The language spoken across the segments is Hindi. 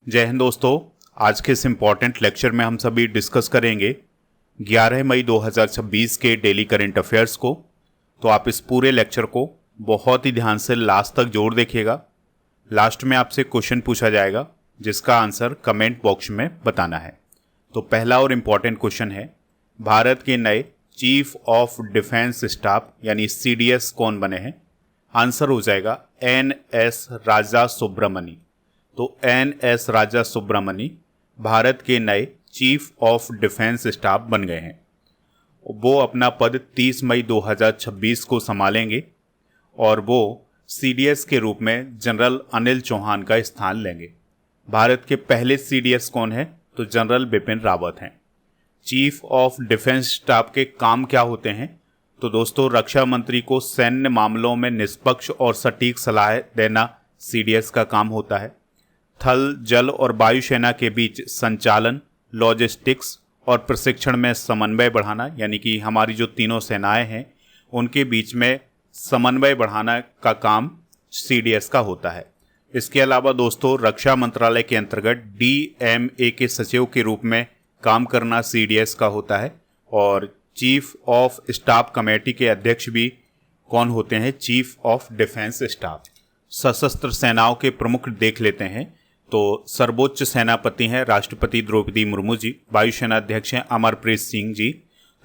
जय हिंद दोस्तों। आज के इस इम्पॉर्टेंट लेक्चर में हम सभी डिस्कस करेंगे 11 मई 2026 के डेली करंट अफेयर्स को। तो आप इस पूरे लेक्चर को बहुत ही ध्यान से लास्ट तक जोड़ देखिएगा। लास्ट में आपसे क्वेश्चन पूछा जाएगा जिसका आंसर कमेंट बॉक्स में बताना है। तो पहला और इम्पॉर्टेंट क्वेश्चन है, भारत के नए चीफ ऑफ डिफेंस स्टाफ यानी CDS कौन बने हैं? आंसर हो जाएगा NS राजा सुब्रमणी। तो NS राजा सुब्रमणी भारत के नए चीफ ऑफ डिफेंस स्टाफ बन गए हैं। वो अपना पद 30 मई 2026 को संभालेंगे और वो CDS के रूप में जनरल अनिल चौहान का स्थान लेंगे। भारत के पहले CDS कौन है? तो जनरल बिपिन रावत हैं। चीफ ऑफ डिफेंस स्टाफ के काम क्या होते हैं? तो दोस्तों, रक्षा मंत्री को सैन्य मामलों में निष्पक्ष और सटीक सलाह देना CDS का काम होता है। थल, जल और वायुसेना के बीच संचालन, लॉजिस्टिक्स और प्रशिक्षण में समन्वय बढ़ाना, यानी कि हमारी जो तीनों सेनाएं हैं उनके बीच में समन्वय बढ़ाना का काम CDS का होता है। इसके अलावा दोस्तों, रक्षा मंत्रालय के अंतर्गत DMA के सचिव के रूप में काम करना CDS का होता है। और चीफ ऑफ स्टाफ कमेटी के अध्यक्ष भी कौन होते हैं? Chief of defence staff. सशस्त्र सेनाओं के प्रमुख देख लेते हैं। तो सर्वोच्च सेनापति हैं राष्ट्रपति द्रौपदी मुर्मू जी, वायुसेना अध्यक्ष हैं अमरप्रीत सिंह जी,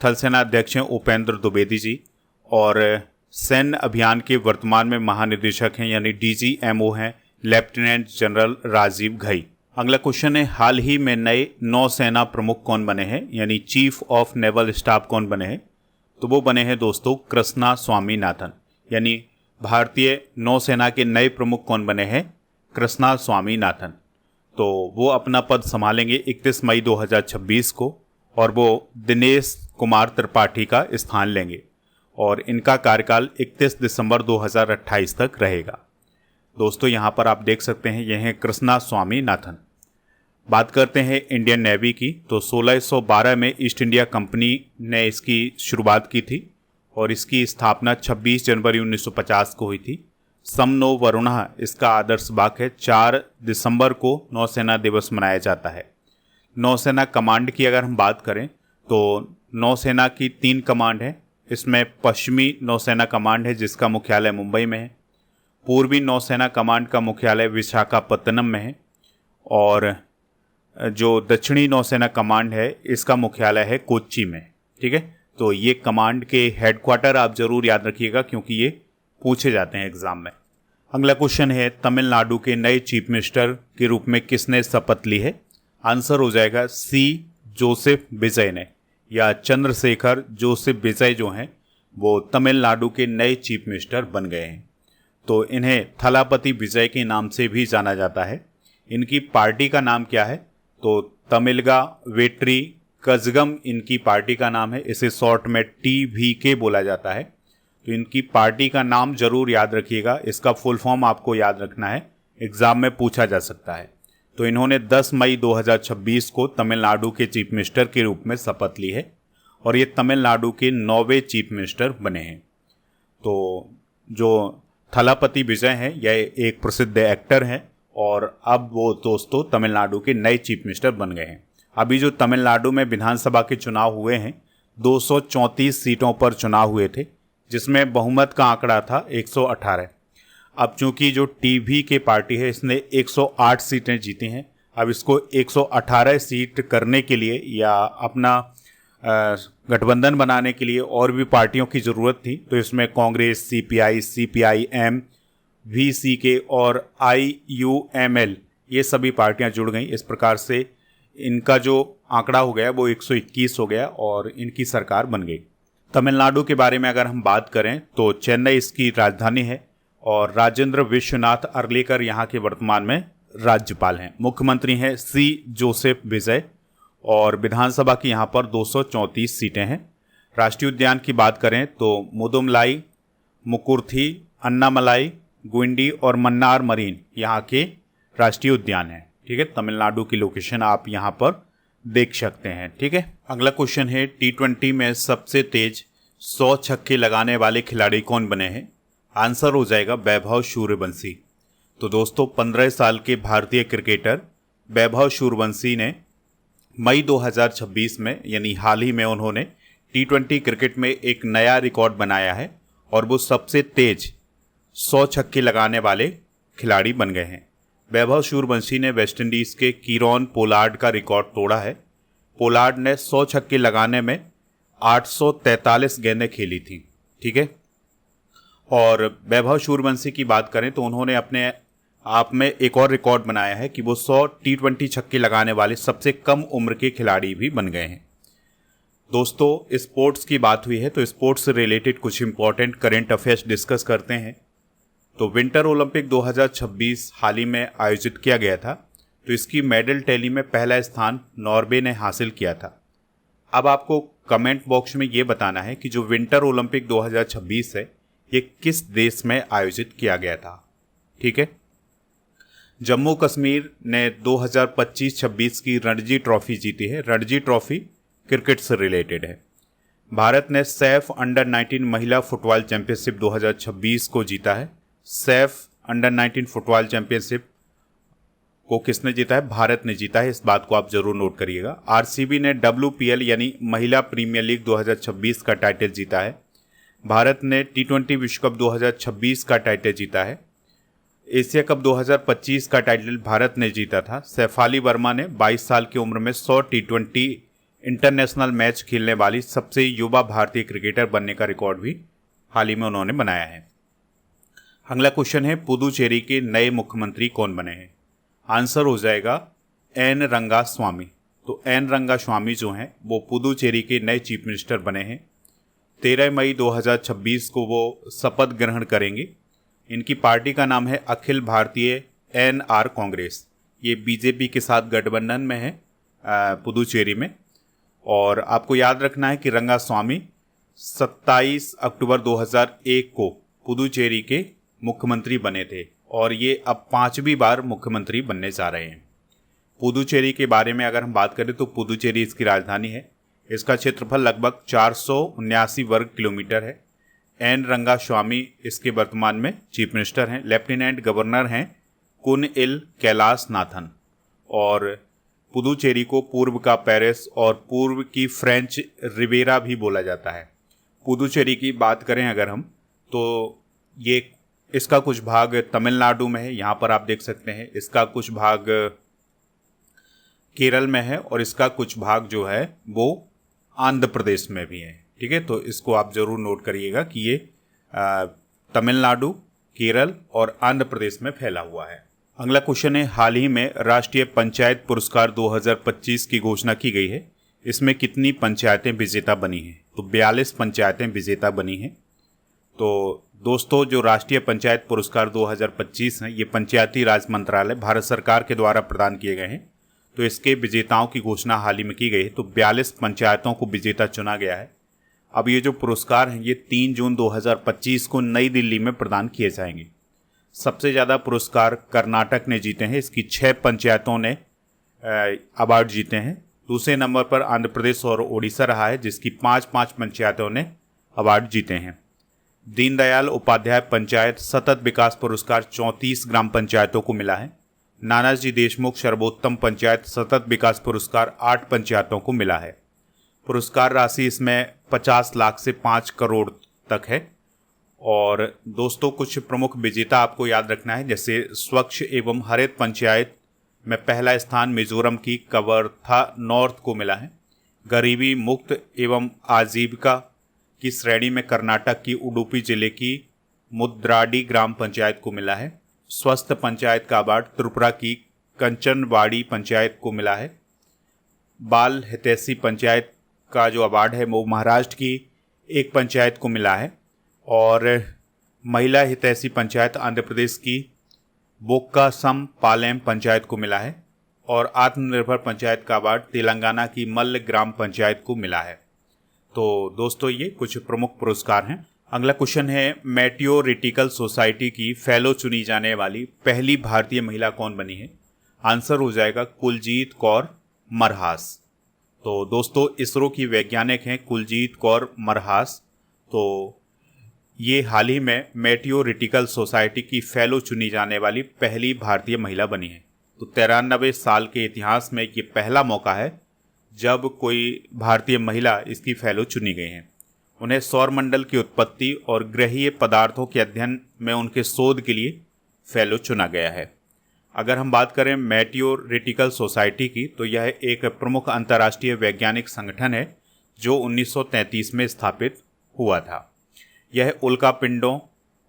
थल सेना अध्यक्ष हैं उपेंद्र द्विवेदी जी, और सैन्य अभियान के वर्तमान में महानिदेशक हैं यानी DGMO हैं लेफ्टिनेंट जनरल राजीव घई। अगला क्वेश्चन है, हाल ही में नए नौसेना प्रमुख कौन बने हैं यानी चीफ ऑफ नेवल स्टाफ कौन बने हैं? तो वो बने हैं दोस्तों कृष्णा स्वामीनाथन। यानी भारतीय नौसेना के नए प्रमुख कौन बने हैं? कृष्णा स्वामीनाथन। तो वो अपना पद संभालेंगे 31 मई 2026 को और वो दिनेश कुमार त्रिपाठी का स्थान लेंगे और इनका कार्यकाल 31 दिसंबर 2028 तक रहेगा। दोस्तों, यहाँ पर आप देख सकते हैं, यह हैं कृष्णा स्वामीनाथन। बात करते हैं इंडियन नेवी की। तो 1612 में ईस्ट इंडिया कंपनी ने इसकी शुरुआत की थी और इसकी स्थापना 26 जनवरी 1950 को हुई थी। सम नो वरुणः इसका आदर्श वाक्य है। 4 दिसंबर को नौसेना दिवस मनाया जाता है। नौसेना कमांड की अगर हम बात करें तो नौसेना की 3 कमांड है। इसमें पश्चिमी नौसेना कमांड है जिसका मुख्यालय मुंबई में है। पूर्वी नौसेना कमांड का मुख्यालय विशाखापत्तनम में है और जो दक्षिणी नौसेना कमांड है इसका मुख्यालय है कोच्चि में। ठीक है, तो ये कमांड के हेडक्वार्टर आप जरूर याद रखिएगा क्योंकि ये पूछे जाते हैं एग्जाम में। अगला क्वेश्चन है, तमिलनाडु के नए चीफ मिनिस्टर के रूप में किसने शपथ ली है? आंसर हो जाएगा C जोसेफ विजय ने, या चंद्रशेखर जोसेफ विजय जो हैं वो तमिलनाडु के नए चीफ मिनिस्टर बन गए हैं। तो इन्हें थलापति विजय के नाम से भी जाना जाता है। इनकी पार्टी का नाम क्या है? तो तमिलगा वेट्री कजगम इनकी पार्टी का नाम है। इसे शॉर्ट में TVK बोला जाता है। तो इनकी पार्टी का नाम जरूर याद रखिएगा। इसका फुल फॉर्म आपको याद रखना है, एग्जाम में पूछा जा सकता है। तो इन्होंने 10 मई 2026 को तमिलनाडु के चीफ मिनिस्टर के रूप में शपथ ली है और ये तमिलनाडु के 9वें चीफ मिनिस्टर बने हैं। तो जो थलापति विजय हैं यह एक प्रसिद्ध एक्टर हैं और अब वो दोस्तों तमिलनाडु के नए चीफ मिनिस्टर बन गए हैं। अभी जो तमिलनाडु में विधानसभा के चुनाव हुए हैं 234 सीटों पर चुनाव हुए थे जिसमें बहुमत का आंकड़ा था 118। अब चूंकि जो TVK पार्टी है इसने 108 सीटें जीती हैं। अब इसको 118 सीट करने के लिए या अपना गठबंधन बनाने के लिए और भी पार्टियों की ज़रूरत थी। तो इसमें कांग्रेस, CPI, CPIM, VCK और IUML ये सभी पार्टियां जुड़ गईं। इस प्रकार से इनका जो आंकड़ा हो गया वो 121 हो गया और इनकी सरकार बन गई। तमिलनाडु के बारे में अगर हम बात करें तो चेन्नई इसकी राजधानी है और राजेंद्र विश्वनाथ अर्लेकर यहाँ के वर्तमान में राज्यपाल हैं। मुख्यमंत्री हैं C जोसेफ विजय और विधानसभा की यहाँ पर 234 सीटें हैं। राष्ट्रीय उद्यान की बात करें तो मुदुमलाई, मुकुर्थी, अन्नामलाई, गुंडी और मन्नार मरीन यहाँ के राष्ट्रीय उद्यान हैं। ठीक है, तमिलनाडु की लोकेशन आप यहाँ पर देख सकते हैं। ठीक है, अगला क्वेश्चन है, T20 में सबसे तेज 100 छक्के लगाने वाले खिलाड़ी कौन बने हैं? आंसर हो जाएगा वैभव सूर्यवंशी। तो दोस्तों 15 साल के भारतीय क्रिकेटर वैभव सूर्यवंशी ने मई 2026 में यानी हाल ही में उन्होंने T20 क्रिकेट में एक नया रिकॉर्ड बनाया है और वो सबसे तेज 100 छक्के लगाने वाले खिलाड़ी बन गए हैं। वैभव सूर्यवंशी ने वेस्टइंडीज़ के कीरॉन पोलार्ड का रिकॉर्ड तोड़ा है। पोलार्ड ने 100 छक्के लगाने में 843 गेंदें खेली थी, ठीक है। और वैभव सूर्यवंशी की बात करें तो उन्होंने अपने आप में एक और रिकॉर्ड बनाया है कि वो 100 T20 छक्के लगाने वाले सबसे कम उम्र के खिलाड़ी भी बन गए हैं। दोस्तों, स्पोर्ट्स की बात हुई है तो स्पोर्ट्स से रिलेटेड कुछ इंपॉर्टेंट करंट अफेयर्स डिस्कस करते हैं। तो विंटर ओलंपिक 2026 हाल ही में आयोजित किया गया था, तो इसकी मेडल टैली में पहला स्थान नॉर्वे ने हासिल किया था। अब आपको कमेंट बॉक्स में ये बताना है कि जो विंटर ओलंपिक 2026 है ये किस देश में आयोजित किया गया था, ठीक है। जम्मू कश्मीर ने 2025-26 की रणजी ट्रॉफी जीती है। रणजी ट्रॉफी क्रिकेट से रिलेटेड है। भारत ने सैफ अंडर 19 महिला फुटबॉल चैंपियनशिप 2026 को जीता है। सैफ अंडर 19 फुटबॉल चैंपियनशिप को किसने जीता है? भारत ने जीता है। इस बात को आप जरूर नोट करिएगा। आरसीबी ने WPL यानी महिला प्रीमियर लीग 2026 का टाइटल जीता है। भारत ने T20 विश्व कप 2026 का टाइटल जीता है। एशिया कप 2025 का टाइटल भारत ने जीता था। सैफाली वर्मा ने 22 साल की उम्र में 100 T20 इंटरनेशनल मैच खेलने वाली सबसे युवा भारतीय क्रिकेटर बनने का रिकॉर्ड भी हाल ही में उन्होंने बनाया है। अगला क्वेश्चन है, पुदुचेरी के नए मुख्यमंत्री कौन बने हैं? आंसर हो जाएगा एन रंगास्वामी। तो एन रंगास्वामी जो हैं वो पुदुचेरी के नए चीफ मिनिस्टर बने हैं। 13 मई 2026 को वो शपथ ग्रहण करेंगे। इनकी पार्टी का नाम है अखिल भारतीय NR कांग्रेस। ये बीजेपी के साथ गठबंधन में है पुदुचेरी में। और आपको याद रखना है कि रंगास्वामी 27 अक्टूबर 2001 को पुदुचेरी के मुख्यमंत्री बने थे और ये अब 5वीं बार मुख्यमंत्री बनने जा रहे हैं। पुदुचेरी के बारे में अगर हम बात करें तो पुदुचेरी इसकी राजधानी है। इसका क्षेत्रफल लगभग 479 वर्ग किलोमीटर है। एन रंगास्वामी इसके वर्तमान में चीफ मिनिस्टर हैं। लेफ्टिनेंट गवर्नर हैं कुन-इल कैलाश नाथन। और पुदुचेरी को पूर्व का पेरिस और पूर्व की फ्रेंच रिवेरा भी बोला जाता है। पुदुचेरी की बात करें अगर हम तो ये इसका कुछ भाग तमिलनाडु में है, यहाँ पर आप देख सकते हैं। इसका कुछ भाग केरल में है और इसका कुछ भाग जो है वो आंध्र प्रदेश में भी है, ठीक है। तो इसको आप जरूर नोट करिएगा कि ये तमिलनाडु, केरल और आंध्र प्रदेश में फैला हुआ है। अगला क्वेश्चन है, हाल ही में राष्ट्रीय पंचायत पुरस्कार 2025 की घोषणा की गई है। इसमें कितनी पंचायतें विजेता बनी हैं? तो 42 पंचायतें विजेता बनी हैं। तो दोस्तों, जो राष्ट्रीय पंचायत पुरस्कार 2025 हैं ये पंचायती राज मंत्रालय भारत सरकार के द्वारा प्रदान किए गए हैं। तो इसके विजेताओं की घोषणा हाल ही में की गई है। तो 42 पंचायतों को विजेता चुना गया है। अब ये जो पुरस्कार हैं ये 3 जून 2025 को नई दिल्ली में प्रदान किए जाएंगे। सबसे ज़्यादा पुरस्कार कर्नाटक ने जीते हैं। इसकी 6 पंचायतों ने अवार्ड जीते हैं। दूसरे नंबर पर आंध्र प्रदेश और ओडिशा रहा है जिसकी 5 पंचायतों ने अवार्ड जीते हैं। दीनदयाल उपाध्याय पंचायत सतत विकास पुरस्कार 34 ग्राम पंचायतों को मिला है। नानाजी देशमुख सर्वोत्तम पंचायत सतत विकास पुरस्कार 8 पंचायतों को मिला है। पुरस्कार राशि इसमें 50 लाख से 5 करोड़ तक है। और दोस्तों, कुछ प्रमुख विजेता आपको याद रखना है, जैसे स्वच्छ एवं हरित पंचायत में पहला स्थान मिजोरम की कवरथा नॉर्थ को मिला है। गरीबी मुक्त एवं आजीविका की श्रेणी में कर्नाटक की उडुपी जिले की मुद्राडी ग्राम पंचायत को मिला है। स्वस्थ पंचायत का अवार्ड त्रिपुरा की कंचनवाड़ी पंचायत को मिला है। बाल हितैषी पंचायत का जो अवार्ड है वो महाराष्ट्र की एक पंचायत को मिला है। और महिला हितैषी पंचायत आंध्र प्रदेश की बोक्कासम पालेम पंचायत को मिला है। और आत्मनिर्भर पंचायत का अवार्ड तेलंगाना की मल्ल ग्राम पंचायत को मिला है। तो दोस्तों, ये कुछ प्रमुख पुरस्कार हैं। अगला क्वेश्चन है, मेटियोरिटिकल सोसाइटी की फेलो चुनी जाने वाली पहली भारतीय महिला कौन बनी है? आंसर हो जाएगा कुलजीत कौर मरहास। तो दोस्तों, इसरो की वैज्ञानिक हैं कुलजीत कौर मरहास। तो ये हाल ही में मेटियोरिटिकल सोसाइटी की फेलो चुनी जाने वाली पहली भारतीय महिला बनी है। तो 93 साल के इतिहास में ये पहला मौका है जब कोई भारतीय महिला इसकी फेलो चुनी गई हैं। उन्हें सौरमंडल की उत्पत्ति और ग्रहीय पदार्थों के अध्ययन में उनके शोध के लिए फेलो चुना गया है। अगर हम बात करें मेटियोरिटिकल सोसाइटी की, तो यह एक प्रमुख अंतर्राष्ट्रीय वैज्ञानिक संगठन है जो 1933 में स्थापित हुआ था। यह उल्कापिंडों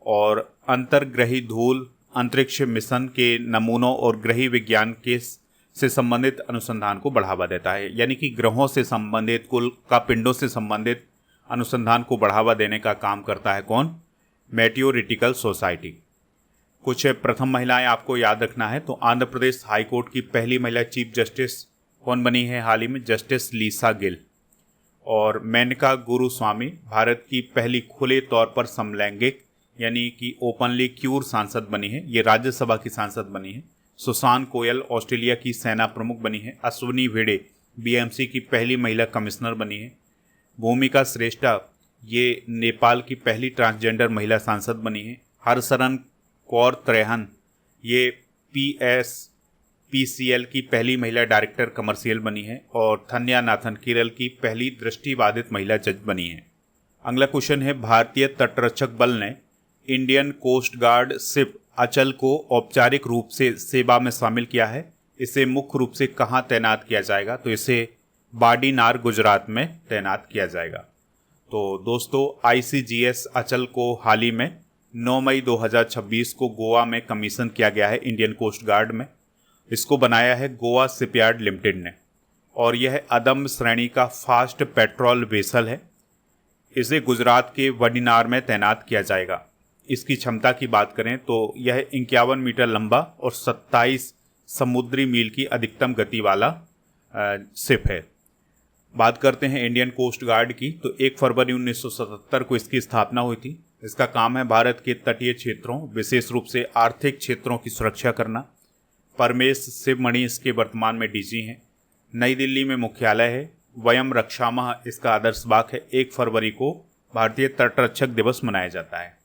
और अंतर्ग्रही धूल अंतरिक्ष मिशन के नमूनों और ग्रही विज्ञान से संबंधित अनुसंधान को बढ़ावा देता है। यानी कि ग्रहों से संबंधित, उल्कापिंडों से संबंधित अनुसंधान को बढ़ावा देने का काम करता है कौन? मेटियोरिटिकल सोसाइटी। कुछ प्रथम महिलाएं आपको याद रखना है। तो आंध्र प्रदेश हाई कोर्ट की पहली महिला चीफ जस्टिस कौन बनी है हाल ही में? जस्टिस लीसा गिल। और मेनका गुरुस्वामी भारत की पहली खुले तौर पर समलैंगिक यानी कि ओपनली क्यूर सांसद बनी है, ये राज्यसभा की सांसद बनी है। सुसान कोयल ऑस्ट्रेलिया की सेना प्रमुख बनी है। अश्विनी भिड़े बीएमसी की पहली महिला कमिश्नर बनी है। भूमिका श्रेष्ठा ये नेपाल की पहली ट्रांसजेंडर महिला सांसद बनी है। हरशरण कौर त्रेहन ये पीसीएल की पहली महिला डायरेक्टर कमर्शियल बनी है। और थन्या नाथन केरल की पहली दृष्टिबाधित महिला जज बनी है। अगला क्वेश्चन है, भारतीय तटरक्षक बल ने इंडियन कोस्ट गार्ड शिप अचल को औपचारिक रूप से सेवा में शामिल किया है। इसे मुख्य रूप से कहाँ तैनात किया जाएगा? तो इसे बाडीनार गुजरात में तैनात किया जाएगा। तो दोस्तों, आईसीजीएस अचल को हाल ही में 9 मई 2026 को गोवा में कमीशन किया गया है इंडियन कोस्ट गार्ड में। इसको बनाया है गोवा शिपयार्ड लिमिटेड ने और यह अदम्य श्रेणी का फास्ट पेट्रोल वेसल है। इसे गुजरात के वडीनार में तैनात किया जाएगा। इसकी क्षमता की बात करें तो यह 51 मीटर लंबा और 27 समुद्री मील की अधिकतम गति वाला शिप है। बात करते हैं इंडियन कोस्ट गार्ड की, तो 1 फरवरी 1977 को इसकी स्थापना हुई थी। इसका काम है भारत के तटीय क्षेत्रों, विशेष रूप से आर्थिक क्षेत्रों की सुरक्षा करना। परमेश शिवमणि इसके वर्तमान में डीजी हैं। नई दिल्ली में मुख्यालय है। वयम रक्षामः इसका आदर्श वाक्य है। 1 फरवरी को भारतीय तटरक्षक दिवस मनाया जाता है।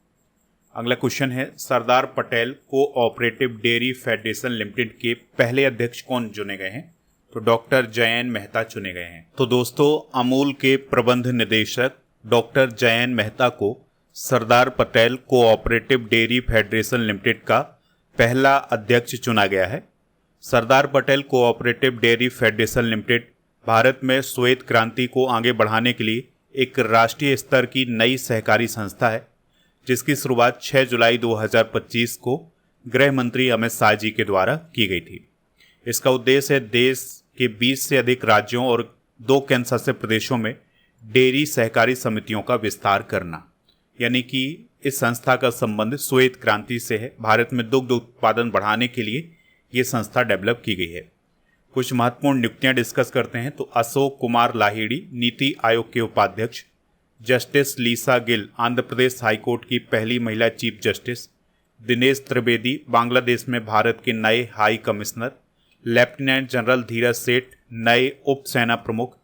अगला क्वेश्चन है, Sardar Patel cooperative dairy federation limited के पहले अध्यक्ष कौन चुने गए हैं? तो डॉक्टर जयन मेहता चुने गए हैं। तो दोस्तों, अमूल के प्रबंध निदेशक डॉक्टर जयन मेहता को Sardar Patel cooperative dairy federation limited का पहला अध्यक्ष चुना गया है। Sardar Patel cooperative dairy federation limited Bharat में श्वेत क्रांति को आगे बढ़ाने के लिए एक राष्ट्रीय स्तर की नई सहकारी संस्था है, जिसकी शुरुआत 6 जुलाई 2025 को गृह मंत्री अमित शाह जी के द्वारा की गई थी। इसका उद्देश्य है देश के 20 से अधिक राज्यों और 2 केंद्र शासित प्रदेशों में डेयरी सहकारी समितियों का विस्तार करना। यानी कि इस संस्था का संबंध श्वेत क्रांति से है। भारत में दुग्ध उत्पादन बढ़ाने के लिए ये संस्था डेवलप की गई है। कुछ महत्वपूर्ण नियुक्तियां डिस्कस करते हैं। तो अशोक कुमार लाहिड़ी नीति आयोग के उपाध्यक्ष, जस्टिस लीसा गिल आंध्र प्रदेश हाईकोर्ट की पहली महिला चीफ जस्टिस, दिनेश त्रिवेदी बांग्लादेश में भारत के नए हाई कमिश्नर, लेफ्टिनेंट जनरल धीरज सेठ नए उप सेना प्रमुख,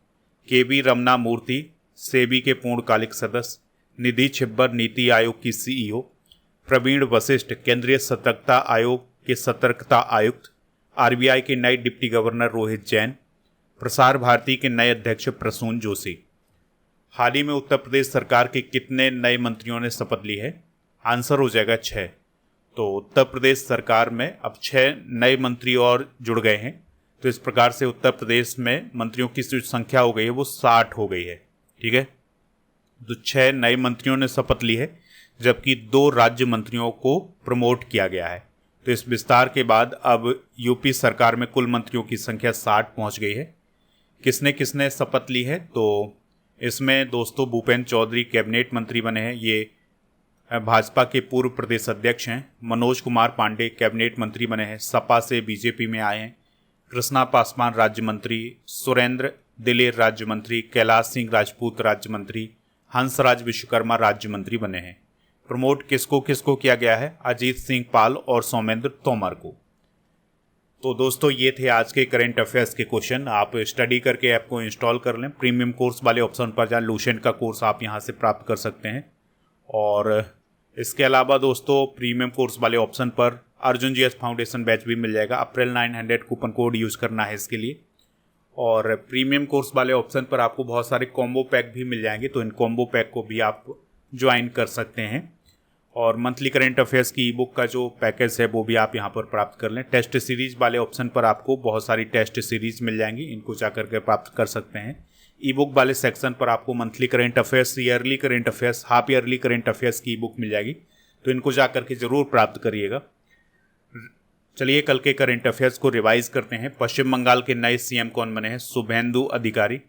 केवी रमना मूर्ति सेबी के पूर्णकालिक सदस्य, निधि छिब्बर नीति आयोग की सीईओ, प्रवीण वशिष्ठ केंद्रीय सतर्कता आयोग के सतर्कता आयुक्त, आरबीआई के नए डिप्टी गवर्नर रोहित जैन, प्रसार भारती के नए अध्यक्ष प्रसून जोशी। हाल ही में उत्तर प्रदेश सरकार के कितने नए मंत्रियों ने शपथ ली है? आंसर हो जाएगा 6। तो उत्तर प्रदेश सरकार में अब 6 नए मंत्री और जुड़ गए हैं। तो इस प्रकार से उत्तर प्रदेश में मंत्रियों की जो संख्या हो गई है वो 60 हो गई है। ठीक है, तो 6 नए मंत्रियों ने शपथ ली है, जबकि 2 राज्य मंत्रियों को प्रमोट किया गया है। तो इस विस्तार के बाद अब यूपी सरकार में कुल मंत्रियों की संख्या 60 पहुंच गई है। किसने किसने शपथ ली है? तो इसमें दोस्तों भूपेंद्र चौधरी कैबिनेट मंत्री बने हैं, ये भाजपा के पूर्व प्रदेश अध्यक्ष हैं। मनोज कुमार पांडे कैबिनेट मंत्री बने हैं, सपा से बीजेपी में आए हैं। कृष्णा पासवान राज्य मंत्री, सुरेंद्र दिलेर राज्य मंत्री, कैलाश सिंह राजपूत राज्य मंत्री, हंसराज विश्वकर्मा राज्य मंत्री बने हैं। प्रमोट किसको किसको किया गया है? अजीत सिंह पाल और सौमेंद्र तोमर को। तो दोस्तों ये थे आज के करंट अफेयर्स के क्वेश्चन। आप स्टडी करके ऐप को इंस्टॉल कर लें। प्रीमियम कोर्स वाले ऑप्शन पर जाएं, लूसेंट का कोर्स आप यहां से प्राप्त कर सकते हैं। और इसके अलावा दोस्तों प्रीमियम कोर्स वाले ऑप्शन पर अर्जुन जीएस फाउंडेशन बैच भी मिल जाएगा। अप्रैल 900 कूपन कोड यूज़ करना है इसके लिए। और प्रीमियम कोर्स वाले ऑप्शन पर आपको बहुत सारे कॉम्बो पैक भी मिल जाएंगे, तो इन कॉम्बो पैक को भी आप ज्वाइन कर सकते हैं। और मंथली करेंट अफेयर्स की ई बुक का जो पैकेज है वो भी आप यहाँ पर प्राप्त कर लें। टेस्ट सीरीज वाले ऑप्शन पर आपको बहुत सारी टेस्ट सीरीज मिल जाएंगी, इनको जा करके प्राप्त कर सकते हैं। ई बुक वाले सेक्शन पर आपको monthly current affairs, yearly current affairs, half yearly current affairs की ई बुक मिल जाएगी, तो इनको जा करके ज़रूर प्राप्त करिएगा। चलिए कल के करेंट अफेयर्स को रिवाइज करते हैं। पश्चिम बंगाल के नए सीएम कौन बने हैं? शुभेंदु अधिकारी।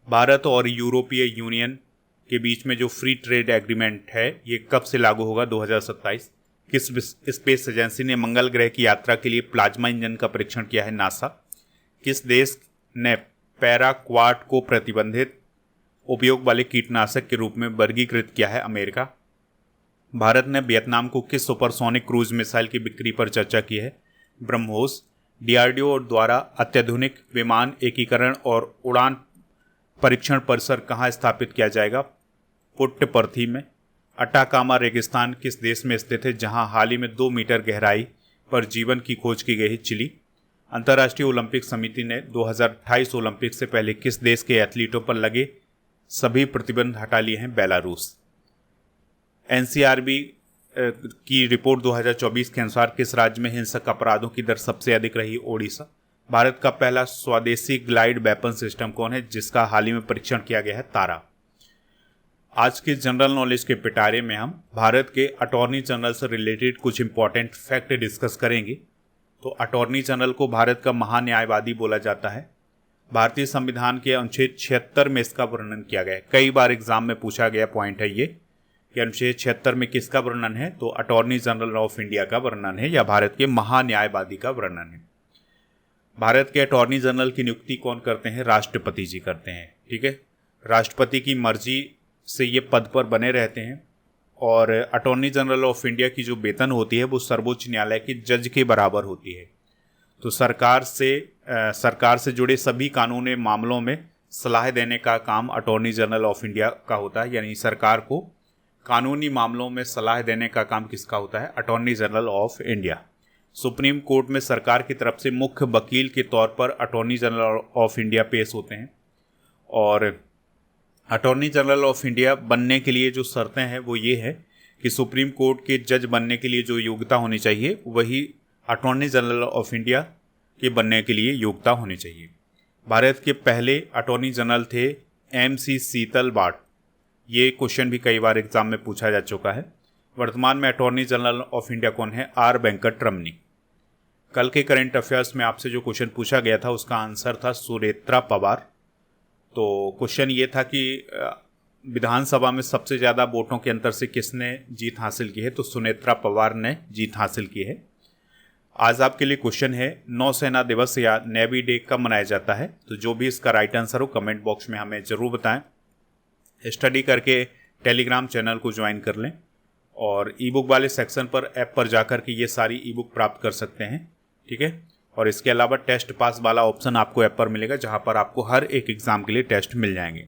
भारत और यूरोपीय यूनियन के बीच में जो फ्री ट्रेड एग्रीमेंट है ये कब से लागू होगा? 2027। किस स्पेस एजेंसी ने मंगल ग्रह की यात्रा के लिए प्लाज्मा इंजन का परीक्षण किया है? नासा। किस देश ने पैराक्वाट को प्रतिबंधित उपयोग वाले कीटनाशक के रूप में वर्गीकृत किया है? अमेरिका। भारत ने वियतनाम को किस सुपरसोनिक क्रूज मिसाइल की बिक्री पर चर्चा की है? ब्रह्मोस। डीआरडीओ द्वारा अत्याधुनिक विमान एकीकरण और उड़ान परीक्षण परिसर कहाँ स्थापित किया जाएगा? पुट्टपर्थी में। अटाकामा रेगिस्तान किस देश में स्थित है जहां हाल ही में 2 मीटर गहराई पर जीवन की खोज की गई है? चिली। अंतर्राष्ट्रीय ओलंपिक समिति ने 2028 ओलंपिक से पहले किस देश के एथलीटों पर लगे सभी प्रतिबंध हटा लिए हैं? बेलारूस। एनसीआरबी की रिपोर्ट 2024 के अनुसार किस राज्य में हिंसक अपराधों की दर सबसे अधिक रही? ओडिशा। भारत का पहला स्वदेशी ग्लाइड वेपन सिस्टम कौन है जिसका हाल ही में परीक्षण किया गया है? तारा। आज के जनरल नॉलेज के पिटारे में हम भारत के अटॉर्नी जनरल से रिलेटेड कुछ इंपॉर्टेंट फैक्ट डिस्कस करेंगे। तो अटॉर्नी जनरल को भारत का महान्यायवादी बोला जाता है। भारतीय संविधान के अनुच्छेद 76 में इसका वर्णन किया गया है। कई बार एग्जाम में पूछा गया पॉइंट है ये कि अनुच्छेद 76 में किसका वर्णन है? तो अटॉर्नी जनरल ऑफ इंडिया का वर्णन है या भारत के महान्यायवादी का वर्णन है। भारत के अटॉर्नी जनरल की नियुक्ति कौन करते हैं? राष्ट्रपति जी करते हैं। ठीक है, राष्ट्रपति की मर्जी से ये पद पर बने रहते हैं। और अटॉर्नी जनरल ऑफ इंडिया की जो वेतन होती है वो सर्वोच्च न्यायालय के जज के बराबर होती है। तो सरकार से जुड़े सभी कानूनी मामलों में सलाह देने का काम अटॉर्नी जनरल ऑफ इंडिया का होता है, यानी सरकार को कानूनी मामलों में सलाह देने का काम किसका होता है? Attorney general of India. Supreme court में सरकार की तरफ से मुख्य वकील के तौर पर अटॉर्नी जनरल ऑफ इंडिया पेश होते हैं। और अटॉर्नी जनरल ऑफ इंडिया बनने के लिए जो शर्तें हैं वो ये है कि सुप्रीम कोर्ट के जज बनने के लिए जो योग्यता होनी चाहिए वही अटॉर्नी जनरल ऑफ इंडिया के बनने के लिए योग्यता होनी चाहिए। भारत के पहले अटॉर्नी जनरल थे MC शीतल बाट। ये क्वेश्चन भी कई बार एग्जाम में पूछा जा चुका है। वर्तमान में अटॉर्नी जनरल ऑफ इंडिया कौन है? R वेंकटरमणी। कल के करंट अफेयर्स में आपसे जो क्वेश्चन पूछा गया था उसका आंसर था सुनेत्रा पवार। तो क्वेश्चन ये था कि विधानसभा में सबसे ज़्यादा वोटों के अंतर से किसने जीत हासिल की है? तो सुनेत्रा पवार ने जीत हासिल की है। आज आपके लिए क्वेश्चन है नौसेना दिवस या नेवी डे कब मनाया जाता है? तो जो भी इसका राइट आंसर हो कमेंट बॉक्स में हमें ज़रूर बताएं। स्टडी करके टेलीग्राम चैनल को ज्वाइन कर लें और ई बुक वाले सेक्शन पर ऐप पर जाकर के ये सारी ई बुक प्राप्त कर सकते हैं। ठीक है, और इसके अलावा टेस्ट पास वाला ऑप्शन आपको ऐप पर मिलेगा जहां पर आपको हर एक एग्ज़ाम के लिए टेस्ट मिल जाएंगे।